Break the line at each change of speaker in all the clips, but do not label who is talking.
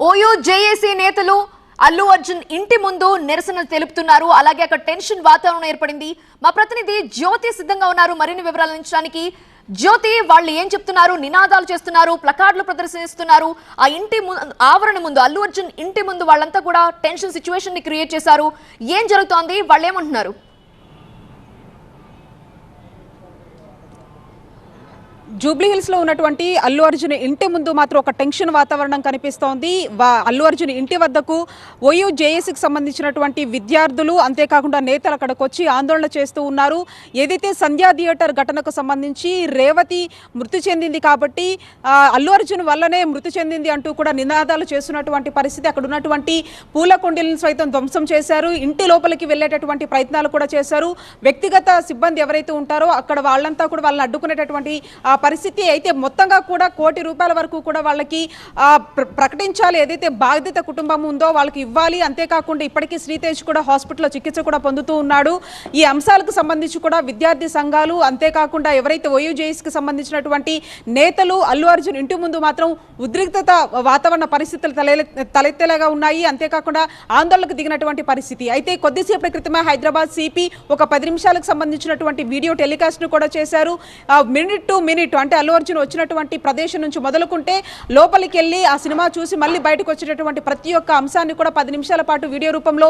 OU JAC నేతలు అల్లు అర్జున్ ఇంటి ముందు నిరసన తెలుపుతున్నారు. అలాగే అక్కడ టెన్షన్ వాతావరణం ఏర్పడింది. మా ప్రతినిధి జ్యోతి సిద్ధంగా ఉన్నారు మరిన్ని వివరాలు అందించడానికి. జ్యోతి, వాళ్ళు ఏం చెప్తున్నారు? నినాదాలు చేస్తున్నారు, ప్లకార్డులు ప్రదర్శిస్తున్నారు. ఆ ఇంటి ఆవరణ ముందు, అల్లు అర్జున్ ఇంటి ముందు వాళ్ళంతా కూడా టెన్షన్ సిచ్యువేషన్ ని క్రియేట్ చేశారు. ఏం జరుగుతోంది? వాళ్ళు ఏమంటున్నారు?
జూబ్లీ హిల్స్ లో ఉన్నటువంటి అల్లు అర్జున్ ఇంటి ముందు మాత్రం ఒక టెన్షన్ వాతావరణం కనిపిస్తోంది. అల్లు అర్జున్ ఇంటి వద్దకు ఓయూ జేఏసీకి సంబంధించినటువంటి విద్యార్థులు అంతేకాకుండా నేతలు అక్కడికి వచ్చి ఆందోళన చేస్తూ ఉన్నారు. ఏదైతే సంధ్యా థియేటర్ ఘటనకు సంబంధించి రేవతి మృతి చెందింది కాబట్టి అల్లు అర్జున్ వల్లనే మృతి చెందింది అంటూ కూడా నినాదాలు చేస్తున్నటువంటి పరిస్థితి. అక్కడ ఉన్నటువంటి పూల కుండీలను సైతం ధ్వంసం చేశారు. ఇంటి లోపలికి వెళ్ళేటటువంటి ప్రయత్నాలు కూడా చేశారు. వ్యక్తిగత సిబ్బంది ఎవరైతే ఉంటారో అక్కడ వాళ్ళంతా కూడా వాళ్ళని అడ్డుకునేటటువంటి పరిస్థితి. అయితే మొత్తంగా కూడా ₹1 కోటి వరకు కూడా వాళ్ళకి ప్రకటించాలి. ఏదైతే బాధిత కుటుంబం ఉందో వాళ్ళకి ఇవ్వాలి. అంతేకాకుండా ఇప్పటికీ శ్రీతేజ్ కూడా హాస్పిటల్లో చికిత్స కూడా పొందుతూ ఉన్నాడు. ఈ అంశాలకు సంబంధించి కూడా విద్యార్థి సంఘాలు అంతేకాకుండా ఎవరైతే ఓయూ జేఏసీకి సంబంధించినటువంటి నేతలు అల్లు అర్జున్ ఇంటి ముందు మాత్రం ఉద్రిక్తత వాతావరణ పరిస్థితులు తలెత్తేలాగా ఉన్నాయి. అంతేకాకుండా ఆందోళనకు దిగినటువంటి పరిస్థితి. అయితే కొద్దిసేపటి క్రితమే హైదరాబాద్ సిపి ఒక 10 నిమిషాలకు సంబంధించినటువంటి వీడియో టెలికాస్ట్ ను కూడా చేశారు. మినిట్ టు మినిట్ అంటే అల్లు అర్జున్ వచ్చినటువంటి ప్రదేశం నుంచి మొదలుకుంటే లోపలికి వెళ్ళి ఆ సినిమా చూసి మళ్ళీ బయటకు వచ్చేటటువంటి ప్రతి ఒక్క అంశాన్ని కూడా 10 నిమిషాల పాటు వీడియో రూపంలో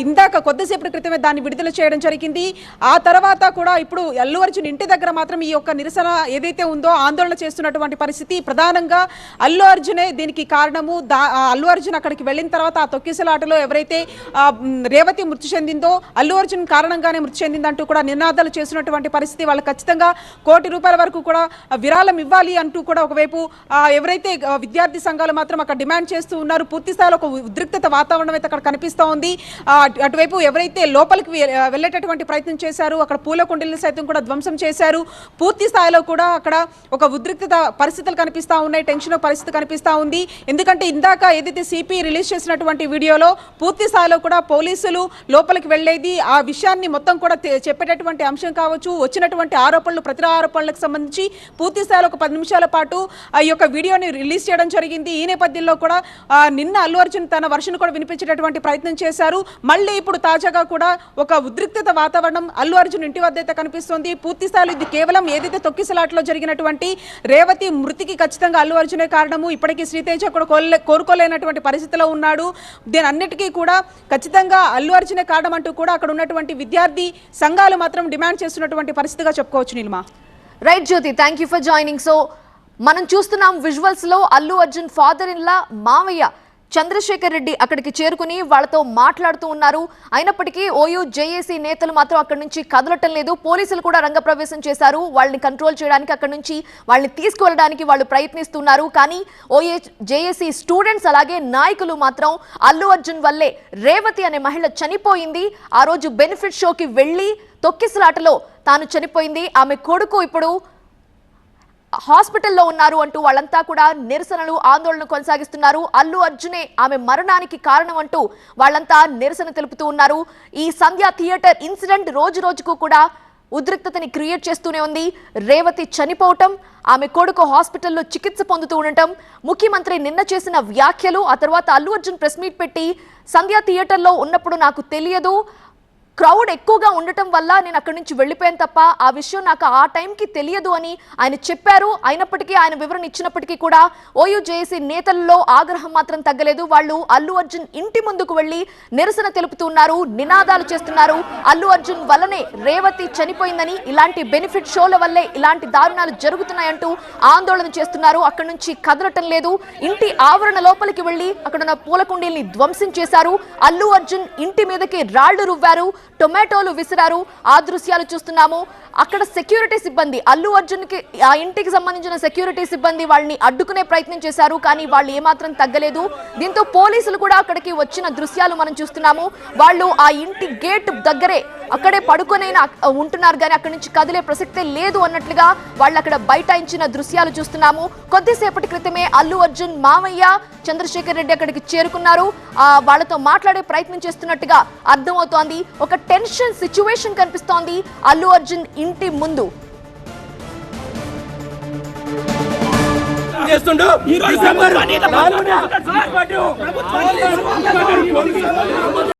ఇందాక కొద్దిసేపటి క్రితమే దాన్ని విడుదల చేయడం జరిగింది. ఆ తర్వాత కూడా ఇప్పుడు అల్లు అర్జున్ ఇంటి దగ్గర మాత్రం ఈ యొక్క నిరసన ఏదైతే ఉందో ఆందోళన చేస్తున్నటువంటి పరిస్థితి. ప్రధానంగా అల్లు అర్జునే దీనికి కారణము. అల్లు అర్జున్ అక్కడికి వెళ్ళిన తర్వాత ఆ తొక్కిసలాటలో ఎవరైతే రేవతి మృతి చెందిందో అల్లు అర్జున్ కారణంగానే మృతి చెందిందంటూ కూడా నినాదాలు చేస్తున్నటువంటి పరిస్థితి. వాళ్ళు ఖచ్చితంగా ₹1 కోటి వరకు కూడా విరాళం ఇవ్వాలి అంటూ కూడా ఒకవైపు ఎవరైతే విద్యార్థి సంఘాలు మాత్రం అక్కడ డిమాండ్ చేస్తూ ఉన్నారు. పూర్తి స్థాయిలో ఒక ఉద్రిక్తత వాతావరణం అయితే అక్కడ కనిపిస్తూ ఉంది. అటువైపు ఎవరైతే లోపలికి వెళ్ళేటటువంటి ప్రయత్నం చేశారు అక్కడ పూల కుండీలను సైతం కూడా ధ్వంసం చేశారు. పూర్తి స్థాయిలో కూడా అక్కడ ఒక ఉద్రిక్తత పరిస్థితులు కనిపిస్తూ ఉన్నాయి. టెన్షన్ పరిస్థితి కనిపిస్తూ ఉంది. ఎందుకంటే ఇందాక ఏదైతే సిపి రిలీజ్ చేసినటువంటి వీడియోలో పూర్తి స్థాయిలో కూడా పోలీసులు లోపలికి వెళ్ళేది ఆ విషయాన్ని మొత్తం కూడా చెప్పేటటువంటి అంశం కావచ్చు. వచ్చినటువంటి ఆరోపణలు ప్రతి ఆరోపణలకు సంబంధించి పూర్తి స్థాయిలో ఒక 10 నిమిషాల పాటు ఈ యొక్క వీడియోని రిలీజ్ చేయడం జరిగింది. ఈ నేపథ్యంలో కూడా నిన్న అల్లు అర్జున్ తన వర్షన్ కూడా వినిపించేటటువంటి ప్రయత్నం చేశారు. మళ్ళీ ఇప్పుడు తాజాగా కూడా ఒక ఉద్రిక్తత వాతావరణం అల్లు అర్జున్ ఇంటి వద్ద అయితే కనిపిస్తుంది. పూర్తి స్థాయిలో ఇది కేవలం ఏదైతే తొక్కిసలాట్లో జరిగినటువంటి రేవతి మృతికి ఖచ్చితంగా అల్లు అర్జునే కారణము. ఇప్పటికీ శ్రీతేజ్ కూడా కోరుకోలేనటువంటి పరిస్థితిలో ఉన్నాడు. దీని అన్నిటికీ కూడా ఖచ్చితంగా అల్లు అర్జునే కారణం అంటూ కూడా అక్కడ ఉన్నటువంటి విద్యార్థి సంఘాలు మాత్రం డిమాండ్ చేస్తున్నటువంటి పరిస్థితిగా చెప్పుకోవచ్చు. Nilma,
right Jyoti, thank you for joining. So మనం చూస్తున్నాం విజువల్స్ లో Allu Arjun father in law మావయ్య చంద్రశేఖర్ రెడ్డి అక్కడికి చేరుకుని వాళ్ళతో మాట్లాడుతూ ఉన్నారు. అయినప్పటికీ ఓయూ జేఏసీ నేతలు మాత్రం అక్కడి నుంచి కదలటం లేదు. పోలీసులు కూడా రంగప్రవేశం చేశారు. వాళ్ళని కంట్రోల్ చేయడానికి అక్కడి నుంచి వాళ్ళని తీసుకువెళ్ళడానికి వాళ్ళు ప్రయత్నిస్తున్నారు. కానీ ఓయూ జేఏసీ స్టూడెంట్స్ అలాగే నాయకులు మాత్రం అల్లు అర్జున్ వల్లే రేవతి అనే మహిళ చనిపోయింది, ఆ రోజు బెనిఫిట్ షోకి వెళ్ళి తొక్కిసలాటలో తాను చనిపోయింది, ఆమె కొడుకు ఇప్పుడు హాస్పిటల్లో ఉన్నారు అంటూ వాళ్ళంతా కూడా నిరసనలు ఆందోళన కొనసాగిస్తున్నారు. అల్లు అర్జునే ఆమె మరణానికి కారణం అంటూ వాళ్ళంతా నిరసన తెలుపుతూ ఉన్నారు. ఈ సంధ్యా థియేటర్ ఇన్సిడెంట్ రోజు రోజుకు కూడా ఉద్రిక్తతని క్రియేట్ చేస్తూనే ఉంది. రేవతి చనిపోవటం, ఆమె కొడుకు హాస్పిటల్లో చికిత్స పొందుతూ ఉండటం, ముఖ్యమంత్రి నిన్న చేసిన వ్యాఖ్యలు, ఆ తర్వాత అల్లు అర్జున్ ప్రెస్ మీట్ పెట్టి సంధ్యా థియేటర్లో ఉన్నప్పుడు నాకు తెలియదు, క్రౌడ్ ఎక్కువగా ఉండటం వల్ల నేను అక్కడి నుంచి వెళ్ళిపోయాను తప్ప ఆ విషయం నాకు ఆ టైంకి తెలియదు అని ఆయన చెప్పారు. అయినప్పటికీ ఆయన వివరణ ఇచ్చినప్పటికీ కూడా ఓయూ జేఏసీ నేతల్లో ఆగ్రహం మాత్రం తగ్గలేదు. వాళ్ళు అల్లు అర్జున్ ఇంటి ముందుకు వెళ్లి నిరసన తెలుపుతున్నారు, నినాదాలు చేస్తున్నారు. అల్లు అర్జున్ వల్లనే రేవతి చనిపోయిందని, ఇలాంటి బెనిఫిట్ షోల వల్లే ఇలాంటి దారుణాలు జరుగుతున్నాయంటూ ఆందోళన చేస్తున్నారు. అక్కడి నుంచి కదలటం లేదు. ఇంటి ఆవరణ లోపలికి వెళ్లి అక్కడున్న పూల కుండీల్ని ధ్వంసం చేశారు. అల్లు అర్జున్ ఇంటి మీదకి రాళ్లు రువ్వారు, టొమాటోలు విసిరారు. ఆ దృశ్యాలు చూస్తున్నాము. అక్కడ సెక్యూరిటీ సిబ్బంది, అల్లు అర్జున్ కి ఆ ఇంటికి సంబంధించిన సెక్యూరిటీ సిబ్బంది వాళ్ళని అడ్డుకునే ప్రయత్నం చేశారు. కానీ వాళ్ళు ఏమాత్రం తగ్గలేదు. దీంతో పోలీసులు కూడా అక్కడికి వచ్చిన దృశ్యాలు మనం చూస్తున్నాము. వాళ్ళు ఆ ఇంటి గేట్ దగ్గరే అక్కడే పడుకొనైనా ఉంటున్నారు కానీ అక్కడి నుంచి కదిలే ప్రసక్తే లేదు అన్నట్లుగా వాళ్ళు అక్కడ బైఠాయించిన దృశ్యాలు చూస్తున్నాము. కొద్దిసేపటి క్రితమే అల్లు అర్జున్ మామయ్య చంద్రశేఖర్ రెడ్డి అక్కడికి చేరుకున్నారు. వాళ్ళతో మాట్లాడే ప్రయత్నం చేస్తున్నట్టుగా అర్థమవుతోంది. ఒక టెన్షన్ సిచ్యువేషన్ కనిపిస్తోంది అల్లు అర్జున్ ఇంటి ముందు.
చేస్తుండు డిసెంబర్ 4న